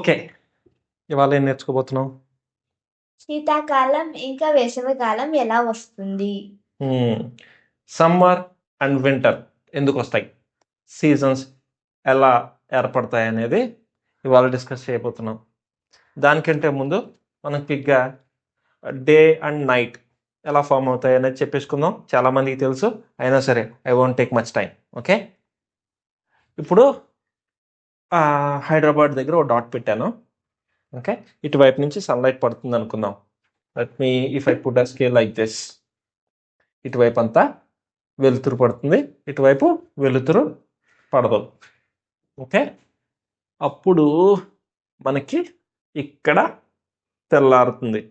Okay, ఇవాళ ఏం నేర్చుకోబోతున్నాం? శీతాకాలం ఇంకా వేసవికాలం ఎలా వస్తుంది? సమ్మర్ అండ్ వింటర్ ఎందుకు వస్తాయి, సీజన్స్ ఎలా ఏర్పడతాయి అనేది ఇవాళ డిస్కస్ చేయబోతున్నాం. దానికంటే ముందు మనం క్విక్గా డే అండ్ నైట్ ఎలా ఫామ్ అవుతాయి అనేది చెప్పేసుకుందాం. చాలామందికి తెలుసు, అయినా సరే I won't take much time. Okay, ఇప్పుడు హైదరాబాద్ దగ్గర ఒక డాట్ పెట్టాను. ఓకే, ఇటువైపు నుంచి సన్లైట్ పడుతుంది అనుకుందాం. Let me if I put a scale like this, ఇటువైపు అంతా వెలుతురు పడుతుంది, ఇటువైపు వెలుతురు పడదు. ఓకే, అప్పుడు మనకి ఇక్కడ తెల్లారుతుంది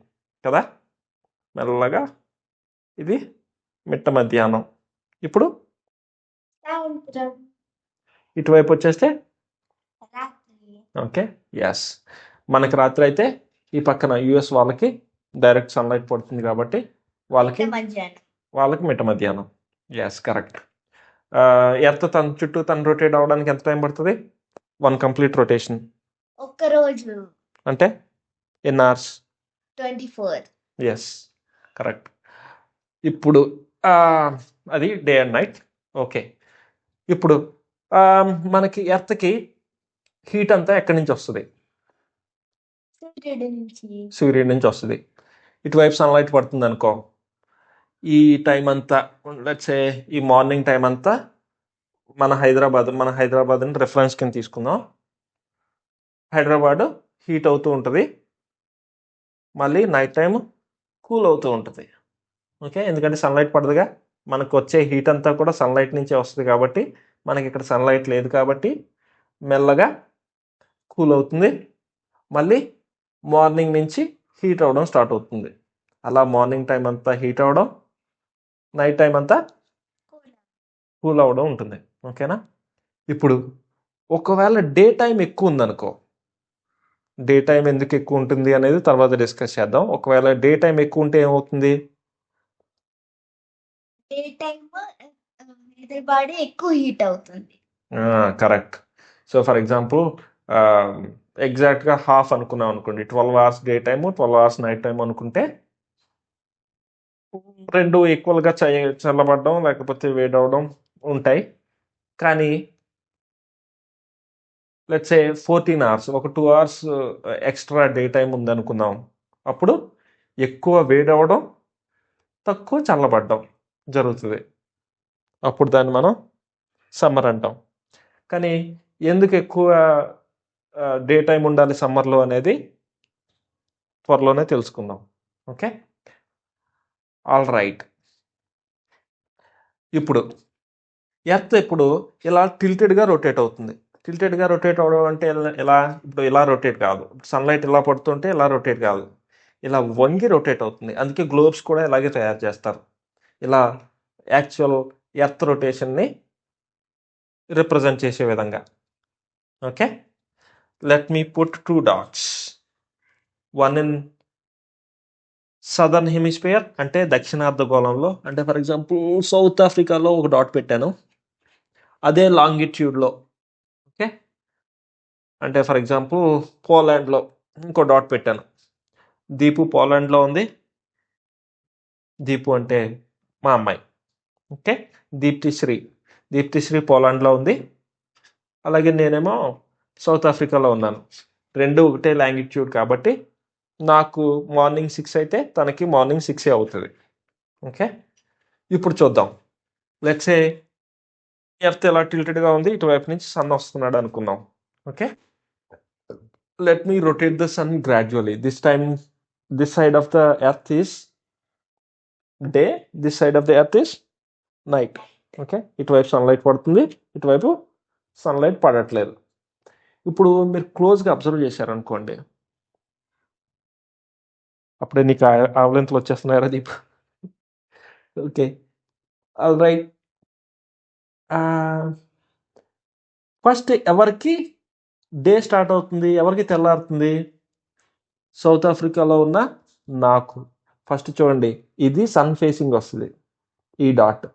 కదా, మెల్లగా. ఇది మిట్ట మధ్యాహ్నం. ఇప్పుడు సాయంత్రం, ఇటువైపు వచ్చేస్తే రాత్రి. ఓకే, ఎస్, మనకి రాత్రి అయితే ఈ పక్కన యుఎస్ వాళ్ళకి డైరెక్ట్ సన్లైట్ పడుతుంది కాబట్టి వాళ్ళకి మిట్ట మధ్యాహ్నం. Yes, correct. ఎర్త్ తన చుట్టూ తను రొటేట్ అవ్వడానికి ఎంత టైం పడుతుంది? 1 కంప్లీట్ రొటేషన్. ఒక్క రోజు అంటే ఎన్ అవర్స్? 24. Yes, correct. ఇప్పుడు అది డే అండ్ నైట్. ఓకే, ఇప్పుడు మనకి ఎర్త్కి హీట్ అంతా ఎక్కడి నుంచి వస్తుంది? సూర్యుడి నుంచి వస్తుంది. ఇటువైపు సన్లైట్ పడుతుంది అనుకో, ఈ టైం అంతా లెట్సే ఈ మార్నింగ్ టైం అంతా మన హైదరాబాద్ని రెఫరెన్స్ కింద తీసుకుందాం. హైదరాబాద్ హీట్ అవుతూ ఉంటుంది, మళ్ళీ నైట్ టైం కూల్ అవుతూ ఉంటుంది. ఓకే, ఎందుకంటే సన్లైట్ పడదుగా, మనకు వచ్చే హీట్ అంతా కూడా సన్లైట్ నుంచే వస్తుంది కాబట్టి మనకి ఇక్కడ సన్లైట్ లేదు కాబట్టి మెల్లగా కూల్ అవుతుంది, మళ్ళీ మార్నింగ్ నుంచి హీట్ అవ్వడం స్టార్ట్ అవుతుంది. అలా మార్నింగ్ టైం అంతా హీట్ అవ్వడం, నైట్ టైం అంతా కూల్ అవ్వడం ఉంటుంది. ఓకేనా? ఇప్పుడు ఒకవేళ డే టైం ఎక్కువ ఉందనుకో, డే టైం ఎందుకు ఎక్కువ ఉంటుంది అనేది తర్వాత డిస్కస్ చేద్దాం. ఒకవేళ డే టైం ఎక్కువ ఉంటే ఏమవుతుంది? డే టైం హైదరాబాద్ ఎక్కువ హీట్ అవుతుంది. కరెక్ట్. సో ఫర్ ఎగ్జాంపుల్ ఎగ్జాక్ట్గా హాఫ్ అనుకున్నాం అనుకోండి, 12 hours day time, 12 hours night time అనుకుంటే రెండు ఈక్వల్గా చల్లబడడం లేకపోతే వేడవడం ఉంటాయి. కానీ లెట్స్ సే 14 అవర్స్, ఒక 2 అవర్స్ ఎక్స్ట్రా డే టైం ఉందనుకుందాం, అప్పుడు ఎక్కువ వేడవడం, తక్కువ చల్లబడడం జరుగుతుంది. అప్పుడు దాన్ని మనం సమ్మర్ అంటాం. కానీ ఎందుకు ఎక్కువ డే టైం ఉండాలి సమ్మర్లో అనేది త్వరలోనే తెలుసుకుందాం. Okay, all right. ఇప్పుడు ఎర్త్ ఇప్పుడు ఇలా టిల్టెడ్గా రొటేట్ అవుతుంది. టిల్టెడ్గా రొటేట్ అవడం అంటే ఎలా? ఇప్పుడు ఇలా రొటేట్ కాదు, సన్లైట్ ఇలా పడుతుంటే ఇలా రొటేట్ కాదు, ఇలా వంగి రొటేట్ అవుతుంది. అందుకే గ్లోబ్స్ కూడా ఇలాగే తయారు చేస్తారు, ఇలా యాక్చువల్ ఎర్త్ రొటేషన్ని రిప్రజెంట్ చేసే విధంగా. Okay, let me put 2 dots, one in southern hemisphere అంటే దక్షిణార్ధగోళంలో, అంటే ఫర్ ఎగ్జాంపుల్ సౌత్ ఆఫ్రికాలో ఒక డాట్ పెట్టాను, అదే లాంగిట్యూడ్లో. ఓకే, అంటే ఫర్ ఎగ్జాంపుల్ పోలాండ్లో ఇంకో డాట్ పెట్టాను. దీపు పోలాండ్లో ఉంది, దీపు అంటే మా అమ్మాయి. ఓకే, దీప్తిశ్రీ పోలాండ్లో ఉంది, అలాగే నేనేమో సౌత్ ఆఫ్రికాలో ఉన్నాను. రెండు ఒకటే లాంగిట్యూడ్ కాబట్టి నాకు మార్నింగ్ 6 అయితే తనకి మార్నింగ్ 6 అవుతుంది. ఓకే, ఇప్పుడు చూద్దాం. లెట్సే ఎర్త్ ఎలా టిల్టెడ్గా ఉంది, ఇటువైపు నుంచి సన్ వస్తున్నాడు అనుకుందాం. Okay, let me rotate the sun gradually. This time this side of the earth is day, this side of the earth is night. Okay, ఇటువైపు సన్లైట్ పడుతుంది, ఇటువైపు సన్లైట్ పడట్లేదు. ఇప్పుడు మీరు క్లోజ్గా అబ్జర్వ్ చేశారనుకోండి, అప్పుడే నీకు ఆవలింతలు వచ్చేస్తున్నాయా Deep? Okay, all right. First ఎవరికి డే స్టార్ట్ అవుతుంది, ఎవరికి తెల్లారుతుంది? సౌత్ ఆఫ్రికాలో ఉన్న నాకు. ఫస్ట్ చూడండి, ఇది సన్ ఫేసింగ్ వస్తుంది, ఈ డాట్.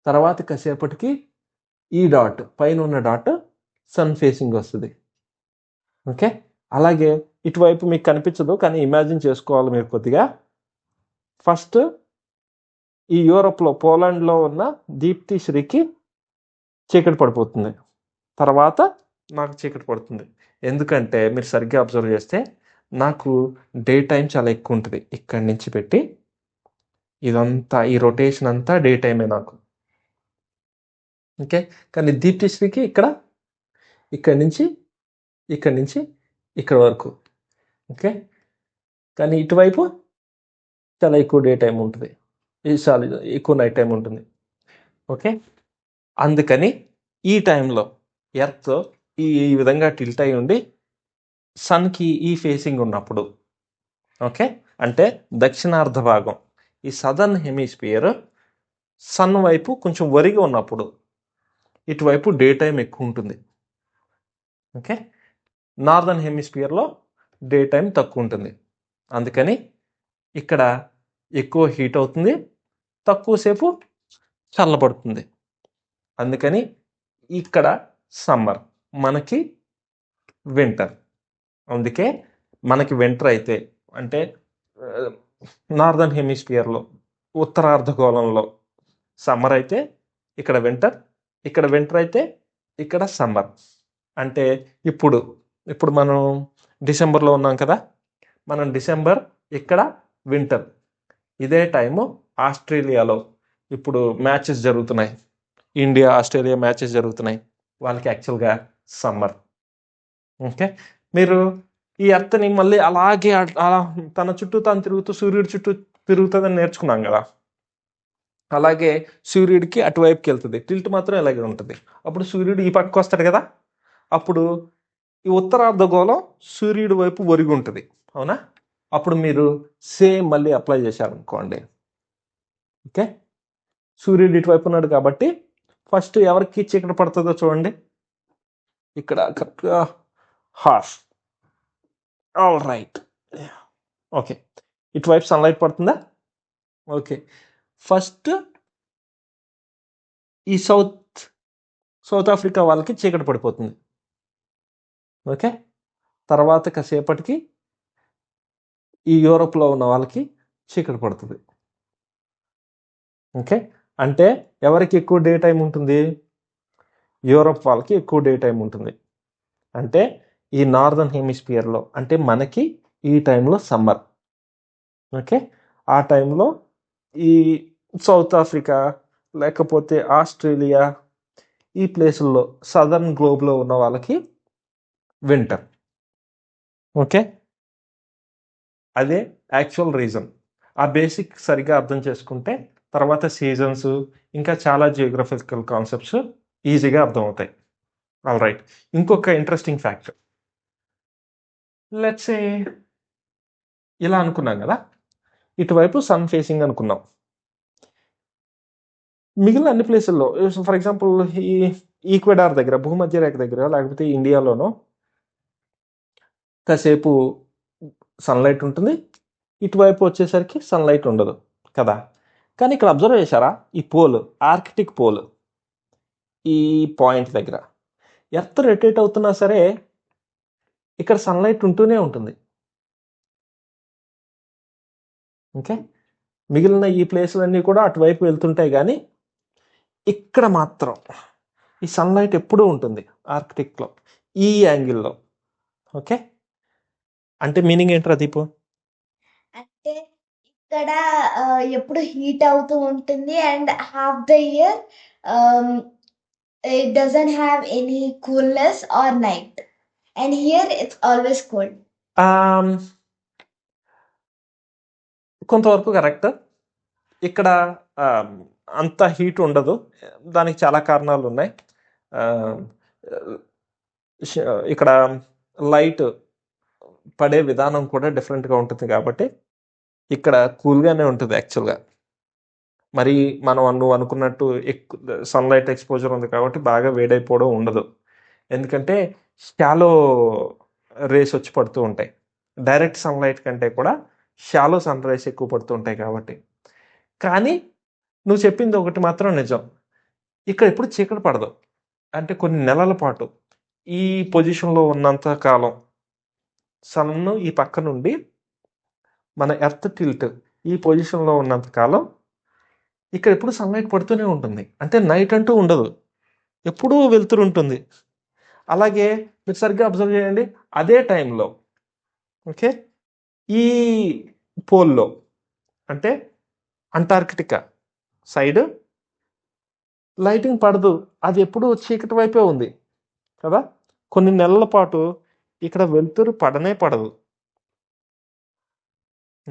తర్వాత కాసేపటికి ఈ డాట్, పైన ఉన్న డాట్ సన్ ఫేసింగ్ వస్తుంది. ఓకే, అలాగే ఇటువైపు మీకు కనిపించదు, కానీ ఇమాజిన్ చేసుకోవాలి మీరు కొద్దిగా. ఫస్ట్ ఈ యూరోప్లో పోలాండ్లో ఉన్న దీప్తి శ్రీకి చీకటి పడిపోతుంది, తర్వాత నాకు చీకటి పడుతుంది. ఎందుకంటే మీరు సరిగ్గా అబ్జర్వ్ చేస్తే నాకు డే టైం చాలా ఎక్కువ ఉంటుంది. ఇక్కడి నుంచి పెట్టి ఇదంతా ఈ రొటేషన్ అంతా డే టైమే నాకు. ఓకే, కానీ దీప్తిశ్రీకి ఇక్కడి నుంచి ఇక్కడ వరకు. ఓకే, కానీ ఇటువైపు చాలా ఎక్కువ డే టైం ఉంటుంది, ఇది చాలా ఎక్కువ నైట్ టైం ఉంటుంది. ఓకే, అందుకని ఈ టైంలో ఎర్త్ ఈ విధంగా టిల్ట్ అయి ఉండి సన్కి ఈ ఫేసింగ్ ఉన్నప్పుడు, ఓకే, అంటే దక్షిణార్ధ భాగం ఈ సదర్న్ హెమిస్ఫియర్ సన్ వైపు కొంచెం వరిగా ఉన్నప్పుడు ఇటువైపు డే టైం ఎక్కువ ఉంటుంది. ఓకే, నార్దర్న్ హెమిస్ఫియర్లో డే టైం తక్కువ ఉంటుంది. అందుకని ఇక్కడ ఎక్కువ హీట్ అవుతుంది, తక్కువసేపు చల్లబడుతుంది. అందుకని ఇక్కడ సమ్మర్, మనకి వింటర్. అందుకే మనకి వింటర్ అయితే అంటే నార్దర్న్ హెమిస్ఫియర్లో ఉత్తరార్ధగోళంలో సమ్మర్ అయితే ఇక్కడ వింటర్, ఇక్కడ వింటర్ అయితే ఇక్కడ సమ్మర్. అంటే ఇప్పుడు మనం డిసెంబర్లో ఉన్నాం కదా, మనం డిసెంబర్, ఇక్కడ వింటర్. ఇదే టైము ఆస్ట్రేలియాలో ఇప్పుడు మ్యాచెస్ జరుగుతున్నాయి, ఇండియా ఆస్ట్రేలియా మ్యాచెస్ జరుగుతున్నాయి, వాళ్ళకి యాక్చువల్గా సమ్మర్. ఓకే, మీరు ఈ ఎర్త్ని మళ్ళీ అలాగే అలా తన చుట్టూ తాను తిరుగుతూ సూర్యుడి చుట్టూ తిరుగుతుందని నేర్చుకున్నాం కదా, అలాగే సూర్యుడికి అటువైపుకి వెళ్తుంది, టిల్ట్ మాత్రం ఇలాగే ఉంటుంది. అప్పుడు సూర్యుడు ఈ పక్కకు వస్తాడు కదా, అప్పుడు ఈ ఉత్తరార్ధగోళం సూర్యుడి వైపు ఒరిగి ఉంటుంది, అవునా? అప్పుడు మీరు సేమ్ మళ్ళీ అప్లై చేశారనుకోండి. ఓకే, సూర్యుడు ఇటువైపు ఉన్నాడు కాబట్టి ఫస్ట్ ఎవరికి చీకటి పడుతుందో చూడండి, ఇక్కడ కరెక్ట్గా హార్ష్. ఆల్ రైట్, ఓకే, ఇటువైపు సన్లైట్ పడుతుందా? ఓకే, ఫస్ట్ ఈ సౌత్ ఆఫ్రికా వాళ్ళకి చీకటి పడిపోతుంది. ఓకే, తర్వాత కాసేపటికి ఈ యూరోప్లో ఉన్న వాళ్ళకి చీకటి పడుతుంది. ఓకే, అంటే ఎవరికి ఎక్కువ డే టైం ఉంటుంది? యూరోప్ వాళ్ళకి ఎక్కువ డే టైం ఉంటుంది. అంటే ఈ నార్దర్న్ హెమిస్ఫియర్లో, అంటే మనకి ఈ టైంలో సమ్మర్. ఓకే, ఆ టైంలో ఈ సౌత్ ఆఫ్రికా లేకపోతే ఆస్ట్రేలియా ఈ ప్లేసుల్లో సదర్న్ గ్లోబ్లో ఉన్న వాళ్ళకి వింటర్. ఓకే, అదే యాక్చువల్ రీజన్. ఆ బేసిక్ సరిగా అర్థం చేసుకుంటే తర్వాత సీజన్స్ ఇంకా చాలా జియోగ్రఫికల్ కాన్సెప్ట్స్ ఈజీగా అర్థమవుతాయి. ఆల్ రైట్, ఇంకొక ఇంట్రెస్టింగ్ ఫ్యాక్ట్, లెట్స్ సే ఇలా అనుకున్నాం కదా, ఇటువైపు సన్ ఫేసింగ్ అనుకున్నాం. మిగిలిన అన్ని ప్లేసుల్లో ఫర్ ఎగ్జాంపుల్ ఈ ఈక్వెడార్ దగ్గర, భూమధ్య రేఖ దగ్గర, లేకపోతే ఇండియాలోనో కాసేపు సన్లైట్ ఉంటుంది, ఇటువైపు వచ్చేసరికి సన్లైట్ ఉండదు కదా. కానీ ఇక్కడ అబ్జర్వ్ చేశారా, ఈ పోల్, ఆర్కిటిక్ పోల్, ఈ పాయింట్ దగ్గర ఎర్త్ రొటేట్ అవుతున్నా సరే ఇక్కడ సన్లైట్ ఉంటూనే ఉంటుంది. ఓకే, మిగిలిన ఈ ప్లేసులన్నీ కూడా అటువైపు వెళ్తుంటాయి, కానీ ఇక్కడ మాత్రం ఈ సన్లైట్ ఎప్పుడూ ఉంటుంది ఆర్కిటిక్లో, ఈ యాంగిల్లో. ఓకే, అంటే మీనింగ్ ఏంట్రా దీపు? అంటే ఇక్కడ ఎప్పుడు హీట్ అవుతూ ఉంటుంది and half the year it doesn't have any coolness or night, and here it's always cold. కొంతవరకు కరెక్ట్. ఇక్కడ అంత హీట్ ఉండదు, దానికి చాలా కారణాలు ఉన్నాయి. ఇక్కడ లైట్ పడే విధానం కూడా డిఫరెంట్గా ఉంటుంది కాబట్టి ఇక్కడ కూల్గానే ఉంటుంది యాక్చువల్గా. మరి నువ్వు అనుకున్నట్టు ఎక్కువ సన్లైట్ ఎక్స్పోజర్ ఉంది కాబట్టి బాగా వేడైపోవడం ఉండదు, ఎందుకంటే షాలో రేస్ వచ్చి పడుతూ ఉంటాయి. డైరెక్ట్ సన్లైట్ కంటే కూడా షాలో సన్ రైస్ ఎక్కువ పడుతూ ఉంటాయి కాబట్టి. కానీ నువ్వు చెప్పింది ఒకటి మాత్రం నిజం, ఇక్కడ ఎప్పుడు చీకటి పడదు. అంటే కొన్ని నెలల పాటు ఈ పొజిషన్లో ఉన్నంత కాలం సన్ ఈ పక్క నుండి మన ఎర్త్ టిల్ట్ ఈ పొజిషన్లో ఉన్నంత కాలం ఇక్కడ ఎప్పుడు సన్లైట్ పడుతూనే ఉంటుంది. అంటే నైట్ అంటూ ఉండదు, ఎప్పుడూ వెలుతురు ఉంటుంది. అలాగే మీరు సరిగ్గా అబ్జర్వ్ చేయండి, అదే టైంలో ఓకే ఈ పోల్లో అంటే అంటార్కిటికా సైడ్ లైటింగ్ పడదు, అది ఎప్పుడు చీకటి వైపే ఉంది కదా. కొన్ని నెలల పాటు ఇక్కడ వెలుతురు పడనే పడదు.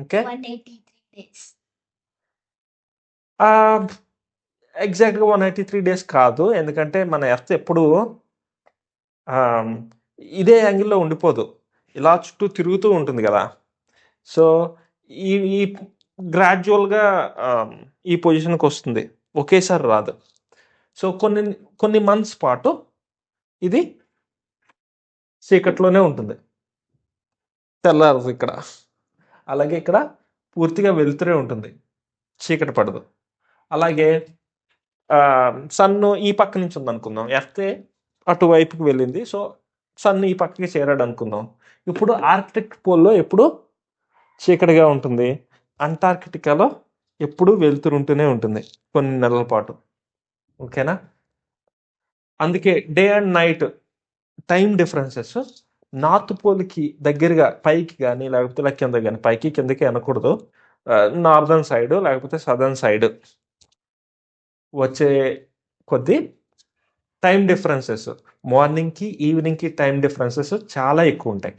Okay 183 days. ఎగ్జాక్ట్గా 183 days కాదు, ఎందుకంటే మన ఎర్త్ ఎప్పుడు ఇదే యాంగిల్లో ఉండిపోదు, ఇలా చుట్టూ తిరుగుతూ ఉంటుంది కదా. సో ఈ గ్రాడ్యువల్గా ఈ పొజిషన్కి వస్తుంది, ఒకేసారి రాదు. సో కొన్ని మంత్స్ పాటు ఇది చీకట్లోనే ఉంటుంది, తెల్లారదు ఇక్కడ. అలాగే ఇక్కడ పూర్తిగా వెలుతురే ఉంటుంది, చీకటి పడదు. అలాగే సన్ను ఈ పక్క నుంచి ఉంది అనుకుందాం, ఎర్తే అటువైపుకి వెళ్ళింది, సో సన్ ఈ పక్కకి చేరాడు అనుకుందాం. ఇప్పుడు ఆర్కిటిక్ పోల్లో ఎప్పుడు చీకటిగా ఉంటుంది, అంటార్కిటికాలో ఎప్పుడు వెలుతురు ఉంటూనే ఉంటుంది కొన్ని నెలల పాటు. ఓకేనా. అందుకే day and night time differences north పోల్కి దగ్గరగా పైకి కానీ లేకపోతే ఇలా కింద కానీ, పైకి కిందకి అనకూడదు, నార్దర్న్ సైడ్ లేకపోతే సదర్న్ సైడ్ వచ్చే కొద్దీ టైం డిఫరెన్సెస్ మార్నింగ్కి ఈవినింగ్కి టైం డిఫరెన్సెస్ చాలా ఎక్కువ ఉంటాయి.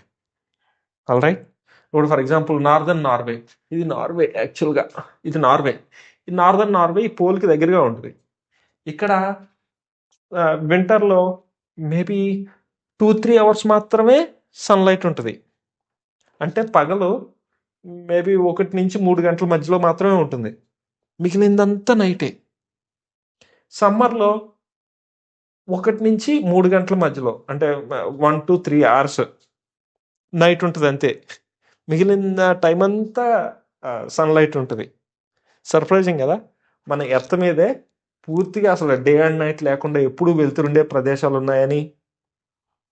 All right. ఇప్పుడు ఫర్ ఎగ్జాంపుల్ నార్దర్న్ నార్వే, ఇది నార్వే యాక్చువల్గా, ఇది నార్వే. ఈ నార్దర్న్ నార్వే ఈ పోల్కి దగ్గరగా ఉంటుంది. ఇక్కడ వింటర్లో మేబీ 2-3 అవర్స్ మాత్రమే సన్లైట్ ఉంటుంది, అంటే పగలు మేబీ 1 నుంచి 3 గంటల మధ్యలో మాత్రమే ఉంటుంది, మిగిలిందంతా నైటే. సమ్మర్లో 1 నుంచి 3 గంటల మధ్యలో, అంటే 1 to 3 hours నైట్ ఉంటుంది అంతే, మిగిలిన టైం అంతా సన్లైట్ ఉంటుంది. సర్ప్రైజింగ్ కదా. మన ఎర్త్ మీదే పూర్తిగా అసలు డే అండ్ నైట్ లేకుండా ఎప్పుడూ వెళ్తుండే ప్రదేశాలు ఉన్నాయని,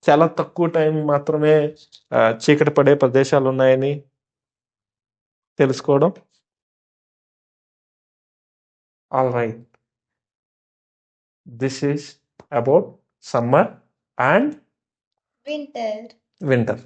చాలా తక్కువ టైం మాత్రమే చీకటి పడే ప్రదేశాలు ఉన్నాయని తెలుసుకోవడం. All right, this is about summer and Winter. Winter.